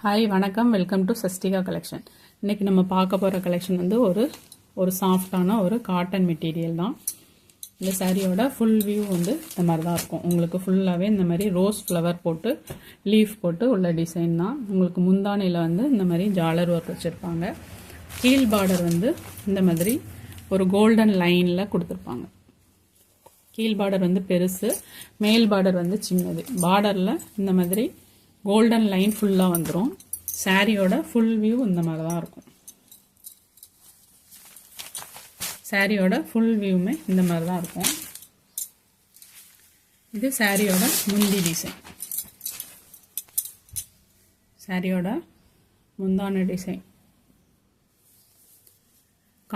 Hi வணக்கம், welcome to Sastika collection. இன்றைக்கி நம்ம பார்க்க போகிற கலெக்ஷன் வந்து ஒரு சாஃப்டான ஒரு காட்டன் மெட்டீரியல் தான். இந்த சாரியோட ஃபுல் வியூ வந்து இந்த மாதிரி தான் இருக்கும். உங்களுக்கு ஃபுல்லாகவே இந்த மாதிரி ரோஸ் ஃப்ளவர் போட்டு லீஃப் போட்டு உள்ள டிசைன் தான். உங்களுக்கு முந்தானையில் வந்து இந்த மாதிரி ஜாலர் ஒர்க் வச்சுருப்பாங்க. கீழ் பார்டர் வந்து இந்த மாதிரி ஒரு கோல்டன் லைனில் கொடுத்துருப்பாங்க. கீழ் பார்டர் வந்து பெருசு, மேல் பார்டர் வந்து சின்னது. பார்டரில் இந்த மாதிரி கோல்டன் லைன் ஃபுல்லாக வந்துடும். சாரியோட ஃபுல் வியூ இந்த மாதிரி தான் இருக்கும். சாரியோட ஃபுல் வியூமே இந்த மாதிரி தான் இருக்கும். இது சாரியோட முந்தி டிசைன். சாரியோட முந்தான டிசைன்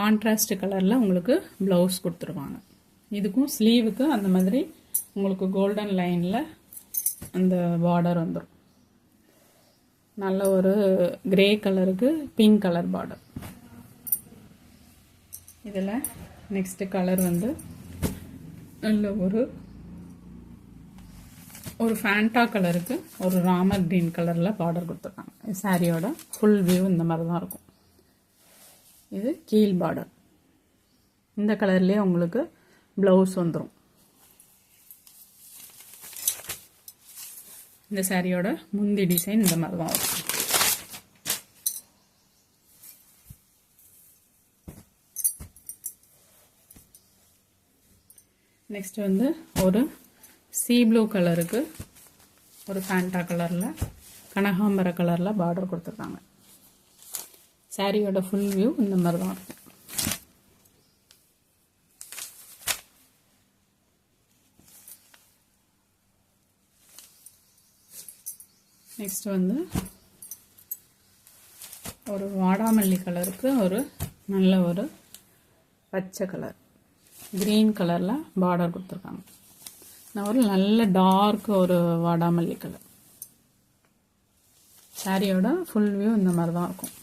கான்ட்ராஸ்ட் கலரில் உங்களுக்கு ப்ளவுஸ் கொடுத்துருவாங்க. இதுக்கும் ஸ்லீவுக்கு அந்த மாதிரி உங்களுக்கு கோல்டன் லைனில் அந்த பார்டர் வந்துடும். நல்ல ஒரு கிரே கலருக்கு பிங்க் கலர் பார்டர். இதில் நெக்ஸ்ட் கலர் வந்து நல்ல ஒரு ஃபேண்டா கலருக்கு ஒரு ராமர் கிரீன் கலரில் பார்டர் கொடுத்துருக்காங்க. சாரியோட ஃபுல் வியூ இந்த மாதிரி தான் இருக்கும். இது கீழ் பார்டர். இந்த கலர்லேயே உங்களுக்கு ப்ளவுஸ் வந்துடும். இந்த சாரியோட முந்தி டிசைன் இந்த மாதிரி தான் இருக்கும். நெக்ஸ்ட் வந்து ஒரு சீ ப்ளூ கலருக்கு ஒரு ஃபேண்டா கலரில் கனகாம்பர கலரில் பார்டர் கொடுத்துருக்காங்க. சாரியோட ஃபுல் வியூ இந்த மாதிரி தான் இருக்கும். நெக்ஸ்ட் வந்து ஒரு வாடாமல்லி கலருக்கு ஒரு நல்ல ஒரு பச்சை கலர் கிரீன் கலரில் பார்டர் கொடுத்துருக்காங்க. ஒரு நல்ல டார்க் ஒரு வாடாமல்லி கலர். சாரியோட ஃபுல் வியூ இந்த மாதிரி தான் இருக்கும்.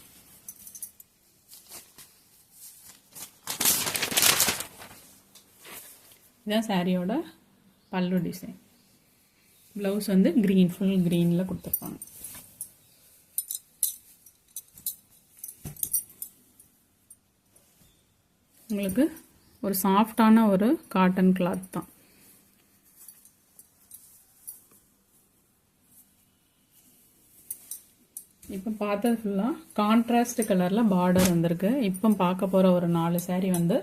இதுதான் சாரியோட பல்லு டிசைன். ப்ளவுஸ் வந்து க்ரீன், ஃபுல் க்ரீனில் கொடுத்துருப்பாங்க. உங்களுக்கு ஒரு சாஃப்டான ஒரு காட்டன் கிளாத் தான். இப்போ பார்த்தது ஃபுல்லாக கான்ட்ராஸ்ட் கலரில் பார்டர் வந்திருக்கு. இப்போ பார்க்க போகிற ஒரு 4 சாரீ வந்து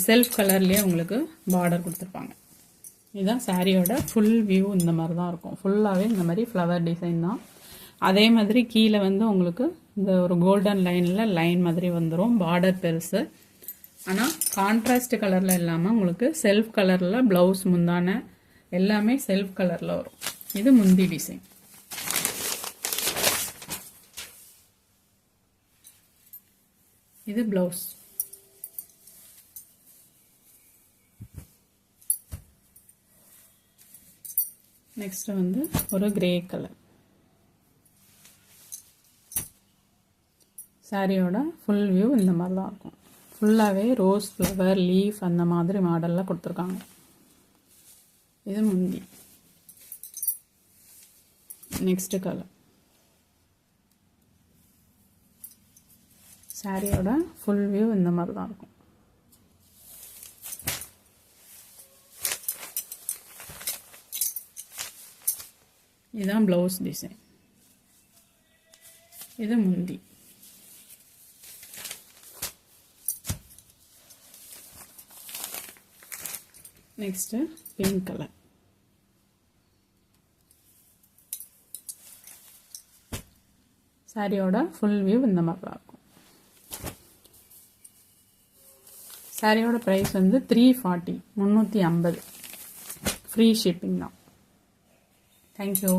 செல்ஃப் கலர்லேயே உங்களுக்கு பார்டர் கொடுத்துருப்பாங்க. இதுதான் சாரியோட ஃபுல் வியூ இந்த மாதிரி தான் இருக்கும். ஃபுல்லாகவே இந்த மாதிரி ஃப்ளவர் டிசைன் தான். அதே மாதிரி கீழே வந்து உங்களுக்கு இந்த ஒரு கோல்டன் லைனில் லைன் மாதிரி வந்துடும். பார்டர் பெருசு, ஆனால் கான்ட்ராஸ்ட் கலரில் இல்லாமல் உங்களுக்கு செல்ஃப் கலரில் ப்ளவுஸ் முந்தான எல்லாமே செல்ஃப் கலரில் வரும். இது முந்தி டிசைன். இது ப்ளவுஸ். நெக்ஸ்ட் வந்து ஒரு கிரே கலர். சாரியோட ஃபுல் வியூ இந்த மாதிரி தான் இருக்கும். ஃபுல்லாகவே ரோஸ் ஃப்ளவர் லீஃப் அந்த மாதிரி மாடலில் கொடுத்துருக்காங்க. இது முந்தி. Next colour. சாரியோட ஃபுல் வியூ இந்த மாதிரி தான் இருக்கும். இதுதான் ப்ளவுஸ் டிசைன். இது முந்தி. Next pink colour. சாரியோட ஃபுல் வியூ இந்த மாதிரி தான் இருக்கும். சாரியோட ப்ரைஸ் வந்து 340, 350. ஃப்ரீ ஷிப்பிங் தான். Thank you.